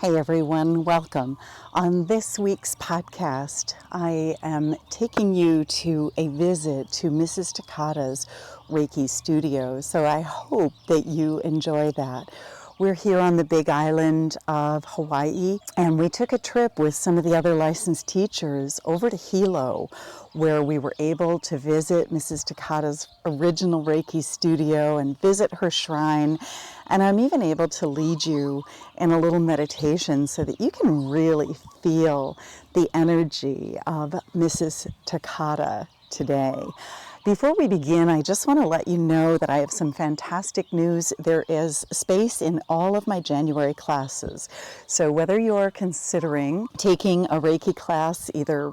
Hey everyone, welcome. On this week's podcast, I am taking you to a visit to Mrs. Takata's Reiki studio, so I hope that you enjoy that. We're here on the big island of Hawaii, and we took a trip with some of the other licensed teachers over to Hilo, where we were able to visit Mrs. Takata's original Reiki studio and visit her shrine. And I'm even able to lead you in a little meditation so that you can really feel the energy of Mrs. Takata today. Before we begin, I just want to let you know that I have some fantastic news. There is space in all of my January classes. So whether you're considering taking a Reiki class, either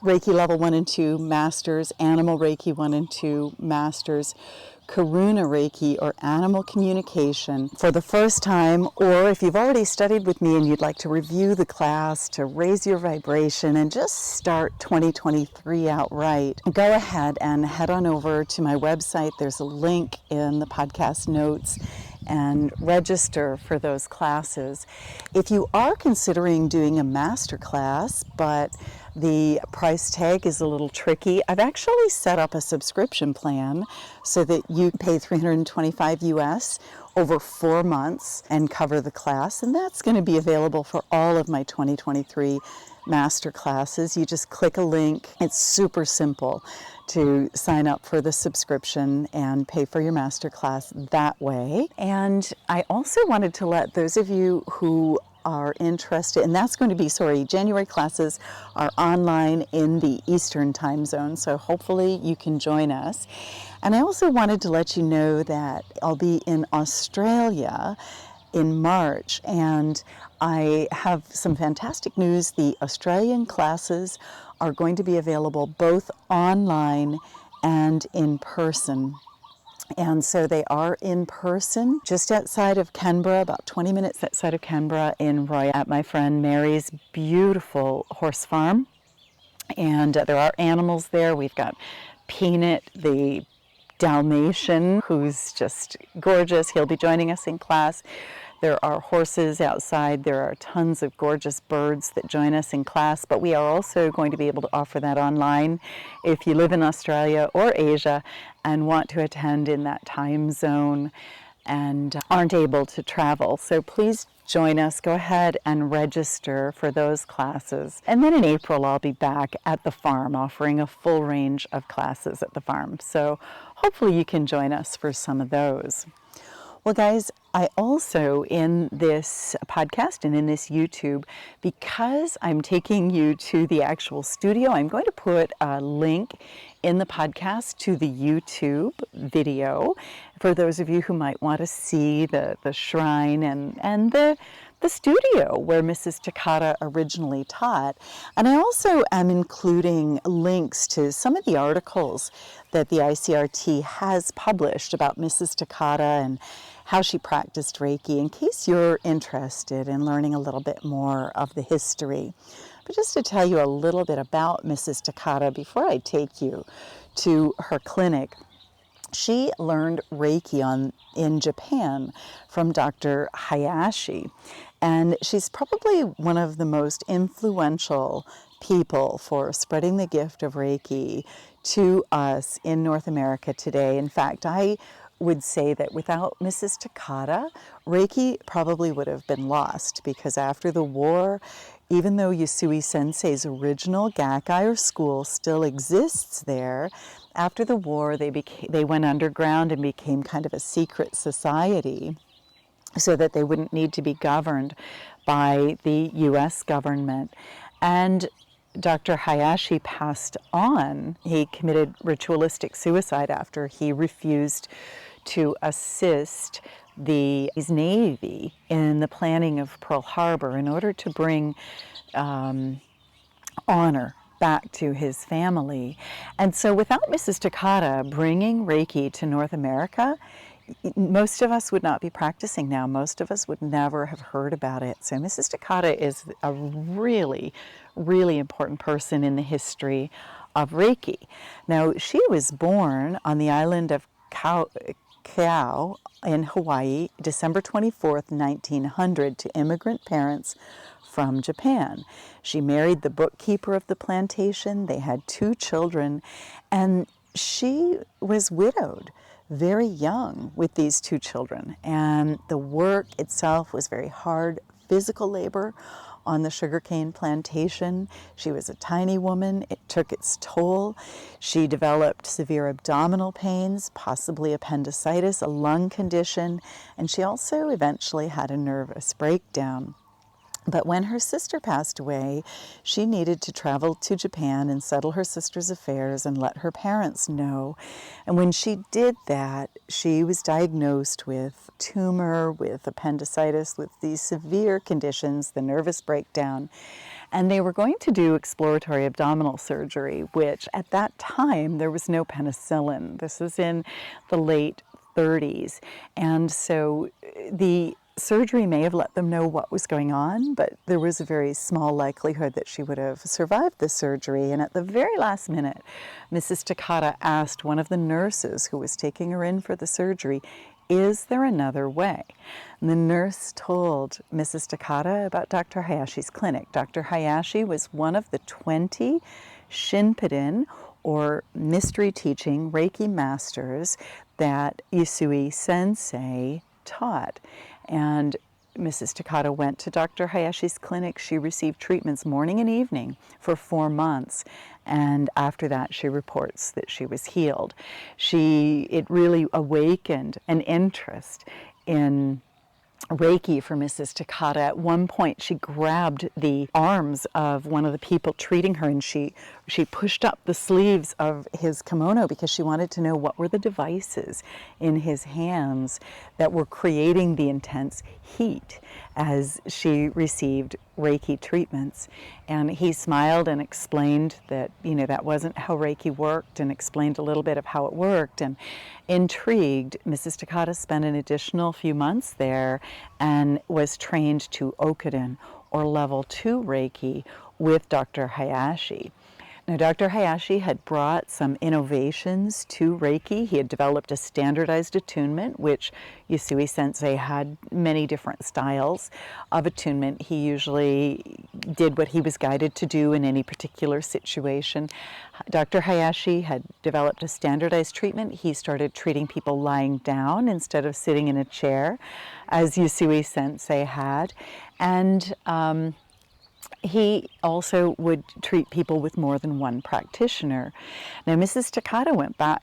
Reiki level 1 and 2 masters, animal Reiki 1 and 2 masters, Karuna Reiki or animal communication for the first time, or if you've already studied with me and you'd like to review the class to raise your vibration and just start 2023 out right, go ahead and head on over to my website. There's a link in the podcast notes and register for those classes. If you are considering doing a master class, but the price tag is a little tricky, I've actually set up a subscription plan so that you pay $325 US over 4 months and cover the class, and that's going to be available for all of my 2023 master classes. You just click a link. It's super simple to sign up for the subscription and pay for your master class that way. And I also wanted to let those of you who are interested, and that's going to be, January classes are online in the Eastern time zone, so hopefully you can join us. And I also wanted to let you know that I'll be in Australia in March, and I have some fantastic news. The Australian classes are going to be available both online and in person. And so they are in person just outside of Canberra, about 20 minutes outside of Canberra in Roy, at my friend Mary's beautiful horse farm. And there are animals there. We've got Peanut, the Dalmatian, who's just gorgeous. He'll be joining us in class. There are horses outside. There are tons of gorgeous birds that join us in class, but we are also going to be able to offer that online if you live in Australia or Asia and want to attend in that time zone and aren't able to travel. So please join us. Go ahead and register for those classes. And then in April, I'll be back at the farm offering a full range of classes at the farm. So hopefully you can join us for some of those. Well, guys, I also, in this podcast and in this YouTube, because I'm taking you to the actual studio, I'm going to put a link in the podcast to the YouTube video for those of you who might want to see the shrine and the studio where Mrs. Takata originally taught. And I also am including links to some of the articles that the ICRT has published about Mrs. Takata and how she practiced Reiki, in case you're interested in learning a little bit more of the history. But just to tell you a little bit about Mrs. Takata before I take you to her clinic, she learned Reiki in Japan from Dr. Hayashi, and she's probably one of the most influential people for spreading the gift of Reiki to us in North America today. In fact, I would say that without Mrs. Takata, Reiki probably would have been lost, because after the war, even though Yusui Sensei's original Gakkai or school still exists there, after the war they went underground and became kind of a secret society so that they wouldn't need to be governed by the US government. And Dr. Hayashi passed on. He committed ritualistic suicide after he refused to assist his Navy in the planning of Pearl Harbor in order to bring honor back to his family. And so without Mrs. Takata bringing Reiki to North America, most of us would not be practicing now. Most of us would never have heard about it. So Mrs. Takata is a really, really important person in the history of Reiki. Now, she was born on the island of Kau in Hawaii, December 24th, 1900, to immigrant parents from Japan. She married the bookkeeper of the plantation. They had 2 children, and she was widowed very young with these 2 children. And the work itself was very hard, physical labor on the sugarcane plantation. She was a tiny woman. It took its toll. She developed severe abdominal pains, possibly appendicitis, a lung condition, and she also eventually had a nervous breakdown. But when her sister passed away, she needed to travel to Japan and settle her sister's affairs and let her parents know. And when she did that, she was diagnosed with tumor, with appendicitis, with these severe conditions, the nervous breakdown. And they were going to do exploratory abdominal surgery, which at that time there was no penicillin. This was in the late 30s. And so the surgery may have let them know what was going on, but there was a very small likelihood that she would have survived the surgery. And at the very last minute, Mrs. Takata asked one of the nurses who was taking her in for the surgery, "Is there another way?" And the nurse told Mrs. Takata about Dr. Hayashi's clinic. Dr. Hayashi was one of the 20 Shinpiden, or mystery teaching Reiki masters, that Usui Sensei taught. And Mrs. Takata went to Dr. Hayashi's clinic. She received treatments morning and evening for 4 months. And after that, she reports that she was healed. It really awakened an interest in Reiki for Mrs. Takata. At one point, she grabbed the arms of one of the people treating her, and she pushed up the sleeves of his kimono because she wanted to know what were the devices in his hands that were creating the intense heat as she received Reiki treatments. And he smiled and explained that, that wasn't how Reiki worked, and explained a little bit of how it worked. And intrigued, Mrs. Takata spent an additional few months there and was trained to Okuden, or level 2 Reiki, with Dr. Hayashi. Now, Dr. Hayashi had brought some innovations to Reiki. He had developed a standardized attunement, which Usui Sensei had many different styles of attunement. He usually did what he was guided to do in any particular situation. Dr. Hayashi had developed a standardized treatment. He started treating people lying down instead of sitting in a chair, as Usui Sensei had. And he also would treat people with more than one practitioner. Now, Mrs. Takata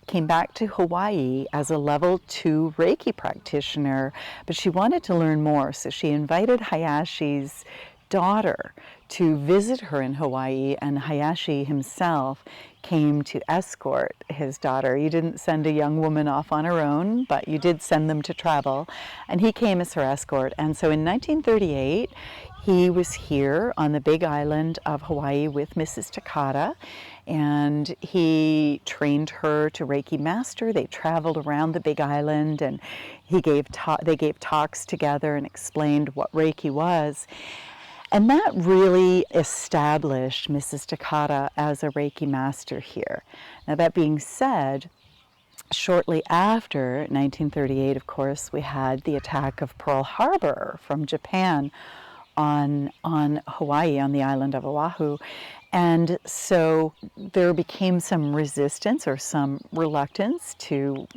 came back to Hawaii as a level 2 Reiki practitioner, but she wanted to learn more, so she invited Hayashi's daughter to visit her in Hawaii, and Hayashi himself came to escort his daughter. You didn't send a young woman off on her own, but you did send them to travel, and he came as her escort. And so in 1938, he was here on the Big Island of Hawaii with Mrs. Takata, and he trained her to Reiki master. They traveled around the Big Island, and they gave talks together and explained what Reiki was. And that really established Mrs. Takata as a Reiki master here. Now, that being said, shortly after 1938, of course, we had the attack of Pearl Harbor from Japan on Hawaii, on the island of Oahu. And so there became some resistance or some reluctance to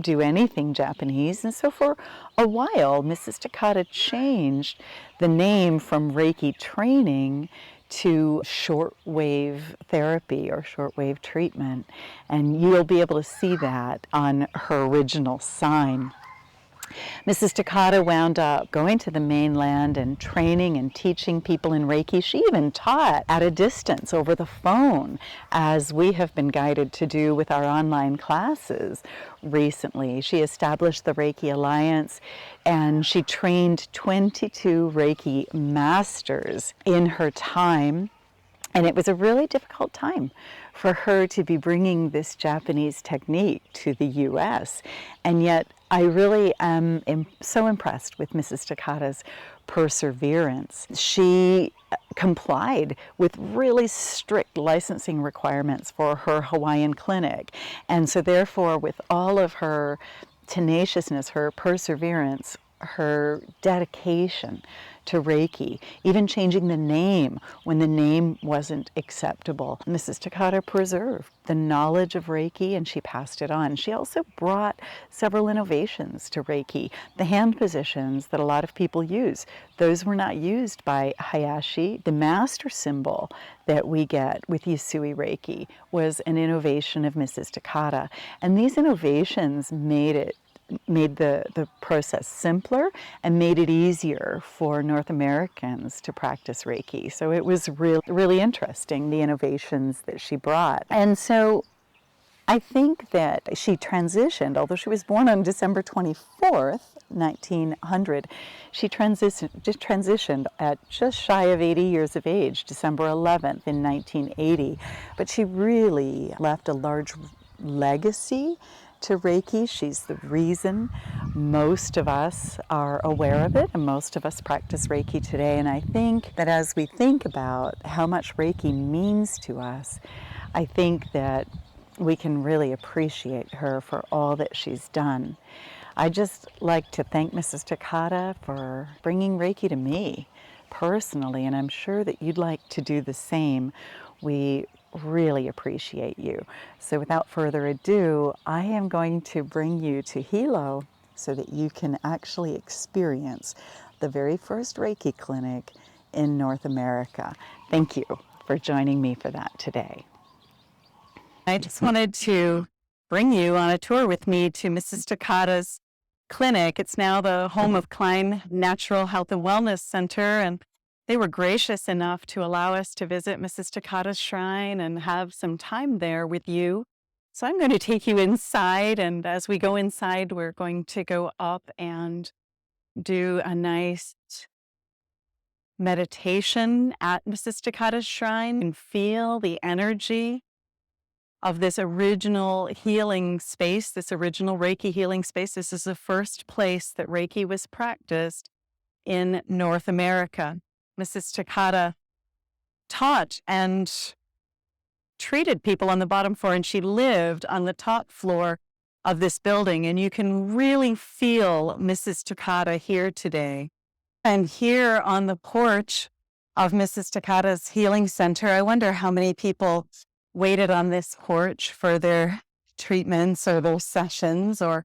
do anything Japanese. And so for a while, Mrs. Takata changed the name from Reiki training to shortwave therapy or shortwave treatment. And you'll be able to see that on her original sign. Mrs. Takata wound up going to the mainland and training and teaching people in Reiki. She even taught at a distance over the phone, as we have been guided to do with our online classes recently. She established the Reiki Alliance, and she trained 22 Reiki masters in her time. And it was a really difficult time for her to be bringing this Japanese technique to the U.S. And yet I really am so impressed with Mrs. Takata's perseverance. She complied with really strict licensing requirements for her Hawaiian clinic. And so therefore, with all of her tenaciousness, her perseverance, her dedication to Reiki, even changing the name when the name wasn't acceptable. Mrs. Takata preserved the knowledge of Reiki and she passed it on. She also brought several innovations to Reiki. The hand positions that a lot of people use, those were not used by Hayashi. The master symbol that we get with Usui Reiki was an innovation of Mrs. Takata. And these innovations made the process simpler and made it easier for North Americans to practice Reiki. So it was really interesting, the innovations that she brought. And so I think that she transitioned, although she was born on December 24th, 1900, she transitioned at just shy of 80 years of age, December 11th in 1980. But she really left a large legacy to Reiki. She's the reason most of us are aware of it and most of us practice Reiki today. And I think that as we think about how much Reiki means to us, I think that we can really appreciate her for all that she's done. I just like to thank Mrs. Takata for bringing Reiki to me personally, and I'm sure that you'd like to do the same. We really appreciate you. So without further ado, I am going to bring you to Hilo so that you can actually experience the very first Reiki clinic in North America. Thank you for joining me for that today. I just wanted to bring you on a tour with me to Mrs. Takata's clinic. It's now the home of Klein Natural Health and Wellness Center, and they were gracious enough to allow us to visit Mrs. Takata's shrine and have some time there with you. So I'm going to take you inside, and as we go inside, we're going to go up and do a nice meditation at Mrs. Takata's shrine and feel the energy of this original healing space, this original Reiki healing space. This is the first place that Reiki was practiced in North America. Mrs. Takata taught and treated people on the bottom floor, and she lived on the top floor of this building. And you can really feel Mrs. Takata here today. And here on the porch of Mrs. Takata's Healing Center, I wonder how many people waited on this porch for their treatments or their sessions, or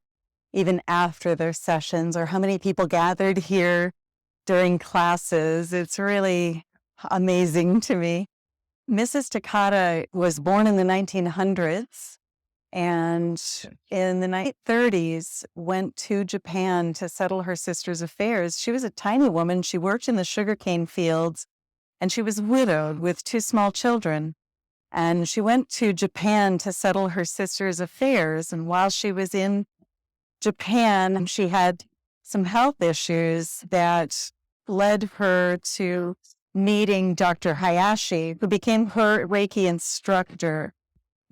even after their sessions, or how many people gathered here during classes. It's really amazing to me. Mrs. Takata was born in the 1900s and in the 1930s went to Japan to settle her sister's affairs. She was a tiny woman. She worked in the sugarcane fields and she was widowed with 2 small children. And she went to Japan to settle her sister's affairs. And while she was in Japan, she had some health issues that led her to meeting Dr. Hayashi, who became her Reiki instructor.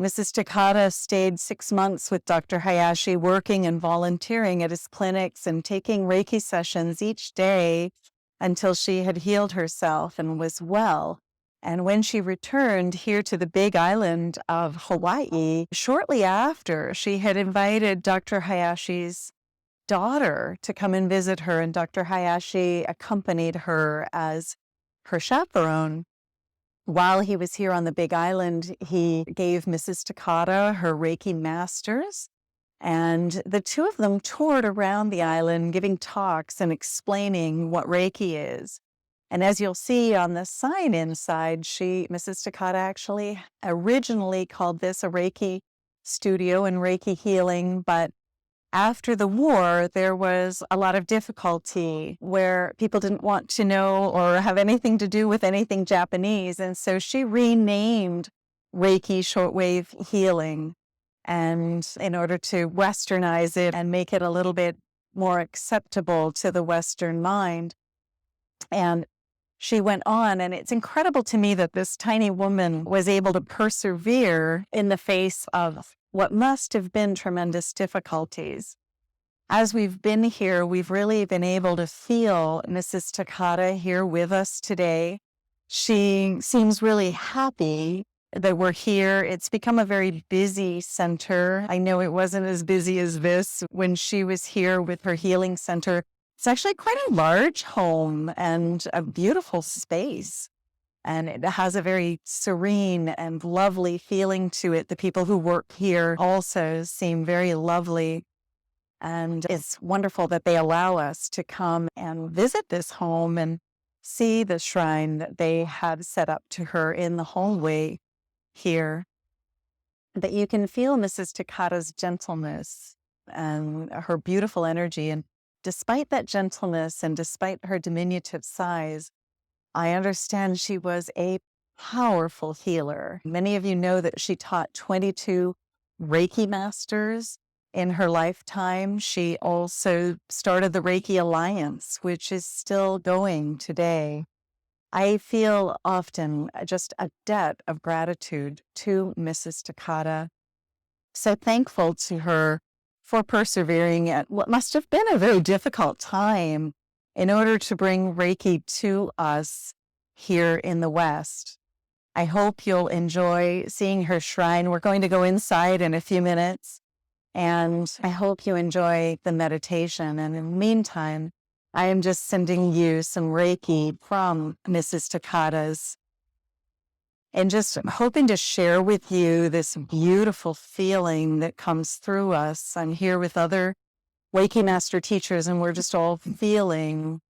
Mrs. Takata stayed 6 months with Dr. Hayashi, working and volunteering at his clinics and taking Reiki sessions each day until she had healed herself and was well. And when she returned here to the big island of Hawaii, shortly after, she had invited Dr. Hayashi's daughter to come and visit her, and Dr. Hayashi accompanied her as her chaperone. While he was here on the Big Island, he gave Mrs. Takata her Reiki masters, and the 2 of them toured around the island giving talks and explaining what Reiki is. And as you'll see on the sign inside, Mrs. Takata actually originally called this a Reiki studio and Reiki healing, but after the war, there was a lot of difficulty where people didn't want to know or have anything to do with anything Japanese. And so she renamed Reiki shortwave healing, and in order to westernize it and make it a little bit more acceptable to the Western mind. And she went on, and it's incredible to me that this tiny woman was able to persevere in the face of what must have been tremendous difficulties. As we've been here, we've really been able to feel Mrs. Takata here with us today. She seems really happy that we're here. It's become a very busy center. I know it wasn't as busy as this when she was here with her healing center. It's actually quite a large home and a beautiful space. And it has a very serene and lovely feeling to it. The people who work here also seem very lovely. And it's wonderful that they allow us to come and visit this home and see the shrine that they have set up to her in the hallway here. That you can feel Mrs. Takata's gentleness and her beautiful energy. And despite that gentleness and despite her diminutive size, I understand she was a powerful healer. Many of you know that she taught 22 Reiki masters in her lifetime. She also started the Reiki Alliance, which is still going today. I feel often just a debt of gratitude to Mrs. Takata. So thankful to her for persevering at what must have been a very difficult time in order to bring Reiki to us here in the West. I hope you'll enjoy seeing her shrine. We're going to go inside in a few minutes, and I hope you enjoy the meditation. And in the meantime, I am just sending you some Reiki from Mrs. Takata's and just hoping to share with you this beautiful feeling that comes through us. I'm here with other Reiki Master teachers, and we're just all feeling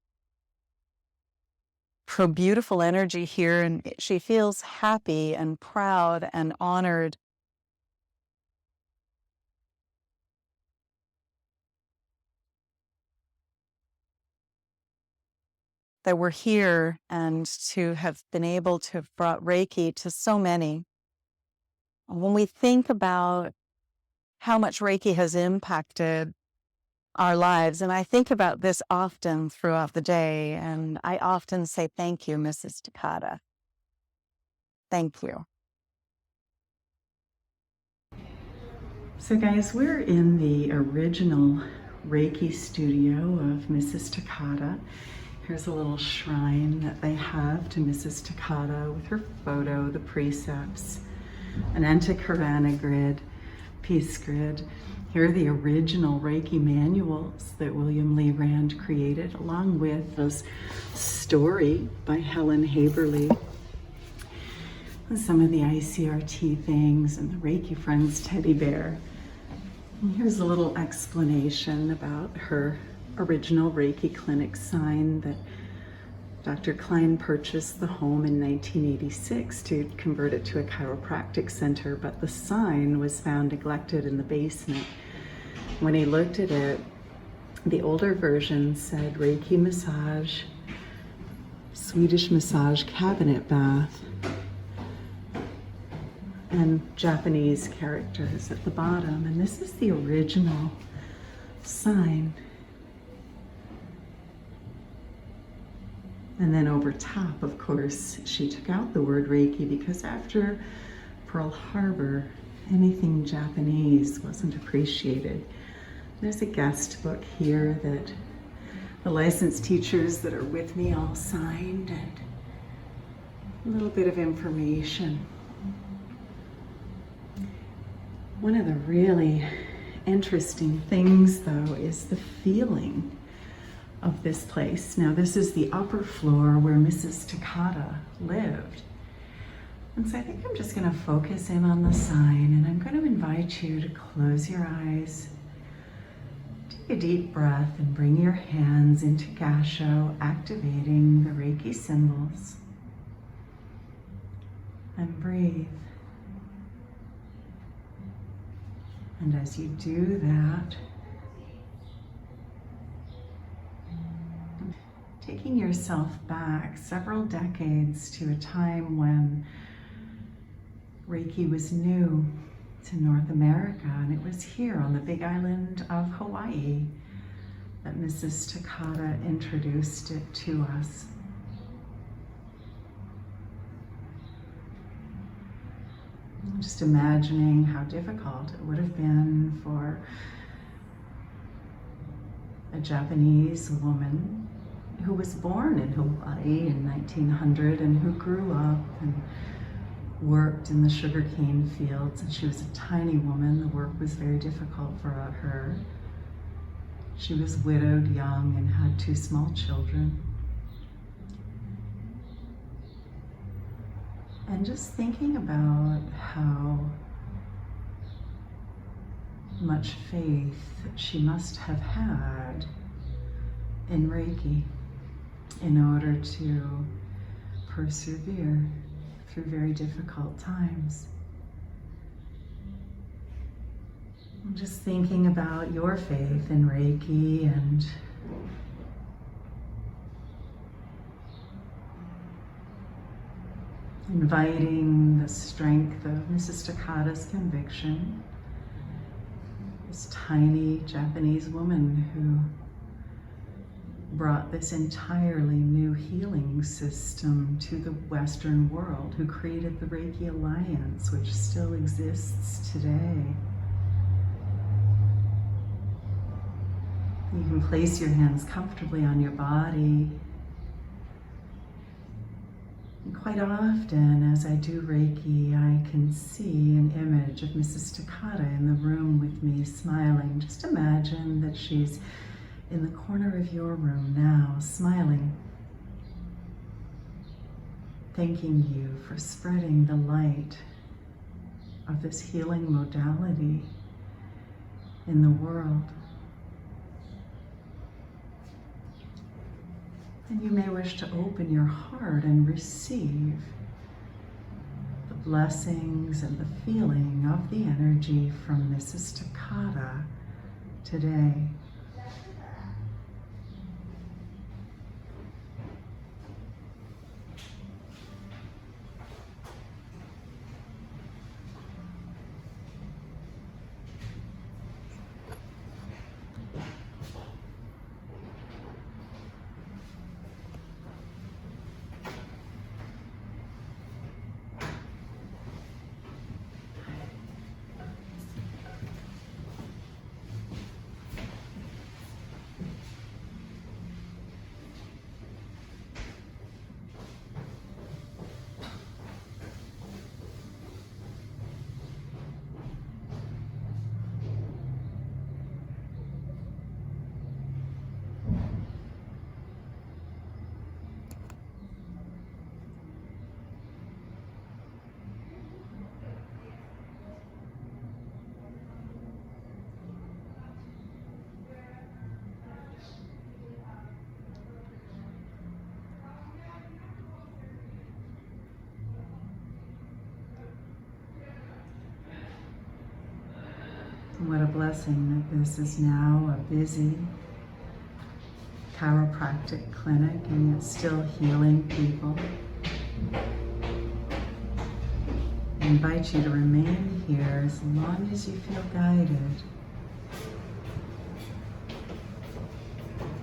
her beautiful energy here. And she feels happy and proud and honored that we're here and to have been able to have brought Reiki to so many. When we think about how much Reiki has impacted our lives, and I think about this often throughout the day, and I often say, thank you, Mrs. Takata. Thank you. So guys, we're in the original Reiki studio of Mrs. Takata. Here's a little shrine that they have to Mrs. Takata with her photo, the precepts, an Antikarana grid, peace grid. Here are the original Reiki manuals that William Lee Rand created, along with this story by Helen Haberly, and some of the ICRT things, and the Reiki Friends teddy bear. And here's a little explanation about her original Reiki clinic sign that Dr. Klein purchased the home in 1986 to convert it to a chiropractic center, but the sign was found neglected in the basement. When he looked at it, the older version said Reiki massage, Swedish massage cabinet bath, and Japanese characters at the bottom. And this is the original sign. And then over top, of course, she took out the word Reiki because after Pearl Harbor, anything Japanese wasn't appreciated. There's a guest book here that the licensed teachers that are with me all signed, and a little bit of information. One of the really interesting things, though, is the feeling of this place. Now, this is the upper floor where Mrs. Takata lived. And so I think I'm just going to focus in on the sign, and I'm going to invite you to close your eyes, take a deep breath, and bring your hands into Gasho, activating the Reiki symbols. And breathe. And as you do that, taking yourself back several decades to a time when Reiki was new to North America, and it was here on the big island of Hawaii that Mrs. Takata introduced it to us. Just imagining how difficult it would have been for a Japanese woman who was born in Hawaii in 1900 and who grew up and worked in the sugarcane fields, and she was a tiny woman. The work was very difficult for her. She was widowed young and had 2 small children. And just thinking about how much faith she must have had in Reiki in order to persevere through very difficult times. I'm just thinking about your faith in Reiki and inviting the strength of Mrs. Takata's conviction, this tiny Japanese woman who brought this entirely new healing system to the Western world, who created the Reiki Alliance, which still exists today. You can place your hands comfortably on your body. And quite often, as I do Reiki, I can see an image of Mrs. Takata in the room with me, smiling. Just imagine that she's in the corner of your room now, smiling, thanking you for spreading the light of this healing modality in the world. And you may wish to open your heart and receive the blessings and the feeling of the energy from Mrs. Takata today. What a blessing that this is now a busy chiropractic clinic and yet still healing people. I invite you to remain here as long as you feel guided.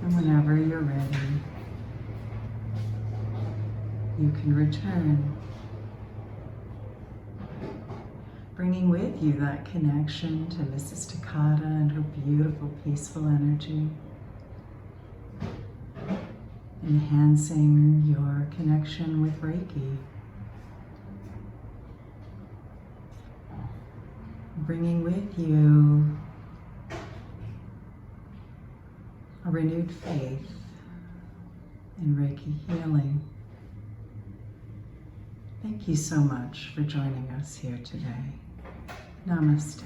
And whenever you're ready, you can return, bringing with you that connection to Mrs. Takata and her beautiful, peaceful energy, enhancing your connection with Reiki, bringing with you a renewed faith in Reiki healing. Thank you so much for joining us here today. Namaste.